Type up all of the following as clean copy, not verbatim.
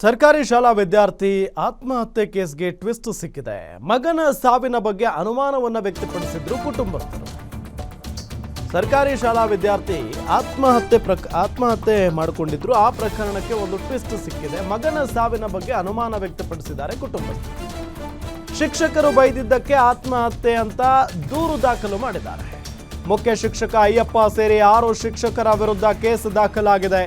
ಸರ್ಕಾರಿ ಶಾಲಾ ವಿದ್ಯಾರ್ಥಿ ಆತ್ಮಹತ್ಯೆ ಕೇಸ್ಗೆ ಟ್ವಿಸ್ಟ್ ಸಿಕ್ಕಿದೆ. ಮಗನ ಸಾವಿನ ಬಗ್ಗೆ ಅನುಮಾನವನ್ನು ವ್ಯಕ್ತಪಡಿಸಿದ್ರು ಕುಟುಂಬಸ್ಥರು. ಸರ್ಕಾರಿ ಶಾಲಾ ವಿದ್ಯಾರ್ಥಿ ಆತ್ಮಹತ್ಯೆ ಮಾಡಿಕೊಂಡಿದ್ರು. ಆ ಪ್ರಕರಣಕ್ಕೆ ಒಂದು ಟ್ವಿಸ್ಟ್ ಸಿಕ್ಕಿದೆ. ಮಗನ ಸಾವಿನ ಬಗ್ಗೆ ಅನುಮಾನ ವ್ಯಕ್ತಪಡಿಸಿದ್ದಾರೆ ಕುಟುಂಬಸ್ಥರು. ಶಿಕ್ಷಕರು ಬೈದಿದ್ದಕ್ಕೆ ಆತ್ಮಹತ್ಯೆ ಅಂತ ದೂರು ದಾಖಲು ಮಾಡಿದ್ದಾರೆ. ಮುಖ್ಯ ಶಿಕ್ಷಕ ಅಯ್ಯಪ್ಪ ಸೇರಿ 6 ಶಿಕ್ಷಕರ ವಿರುದ್ಧ ಕೇಸ್ ದಾಖಲಾಗಿದೆ.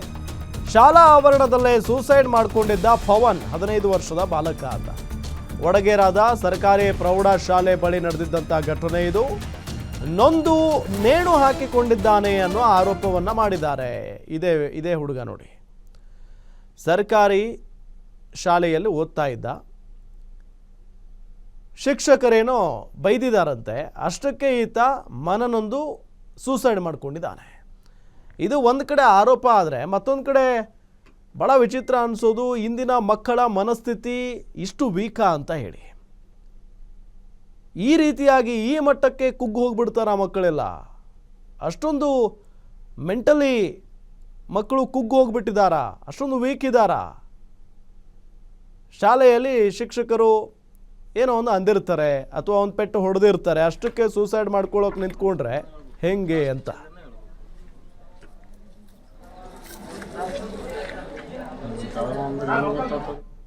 ಶಾಲಾ ಆವರಣದಲ್ಲೇ ಸೂಸೈಡ್ ಮಾಡಿಕೊಂಡಿದ್ದ ಪವನ್ 15 ವರ್ಷದ ಬಾಲಕ ಅಂತ. ವಡಗೇರಾದ ಸರ್ಕಾರಿ ಪ್ರೌಢಶಾಲೆ ಬಳಿ ನಡೆದಿದ್ದಂಥ ಘಟನೆ ಇದು. ನೊಂದು ನೇಣು ಹಾಕಿಕೊಂಡಿದ್ದಾನೆ ಅನ್ನೋ ಆರೋಪವನ್ನ ಮಾಡಿದ್ದಾರೆ. ಇದೇ ಹುಡುಗ ನೋಡಿ, ಸರ್ಕಾರಿ ಶಾಲೆಯಲ್ಲಿ ಓದ್ತಾ ಇದ್ದ. ಶಿಕ್ಷಕರೇನೋ ಬೈದಿದ್ದಾರಂತೆ. ಅಷ್ಟಕ್ಕೆ ಈತ ಮನನೊಂದು ಸೂಸೈಡ್ ಮಾಡ್ಕೊಂಡಿದ್ದಾನೆ. ಇದು ಒಂದು ಕಡೆ ಆರೋಪ ಆದರೆ ಮತ್ತೊಂದು ಕಡೆ ಭಾಳ ವಿಚಿತ್ರ ಅನಿಸೋದು, ಇಂದಿನ ಮಕ್ಕಳ ಮನಸ್ಥಿತಿ ಇಷ್ಟು ವೀಕಾ ಅಂತ ಹೇಳಿ. ಈ ರೀತಿಯಾಗಿ ಈ ಮಟ್ಟಕ್ಕೆ ಕುಗ್ಗು ಹೋಗ್ಬಿಡ್ತಾರ ಮಕ್ಕಳೆಲ್ಲ. ಅಷ್ಟೊಂದು ಮೆಂಟಲಿ ಮಕ್ಕಳು ಕುಗ್ಗು ಹೋಗ್ಬಿಟ್ಟಿದ್ದಾರ, ಅಷ್ಟೊಂದು ವೀಕ್ ಇದ್ದಾರ. ಶಾಲೆಯಲ್ಲಿ ಶಿಕ್ಷಕರು ಏನೋ ಒಂದು ಅಂದಿರ್ತಾರೆ ಅಥವಾ ಒಂದು ಪೆಟ್ಟು ಹೊಡೆದಿರ್ತಾರೆ, ಅಷ್ಟಕ್ಕೆ ಸೂಸೈಡ್ ಮಾಡ್ಕೊಳ್ಳೋಕೆ ನಿಂತ್ಕೊಂಡ್ರೆ ಹೆಂಗೆ ಅಂತ.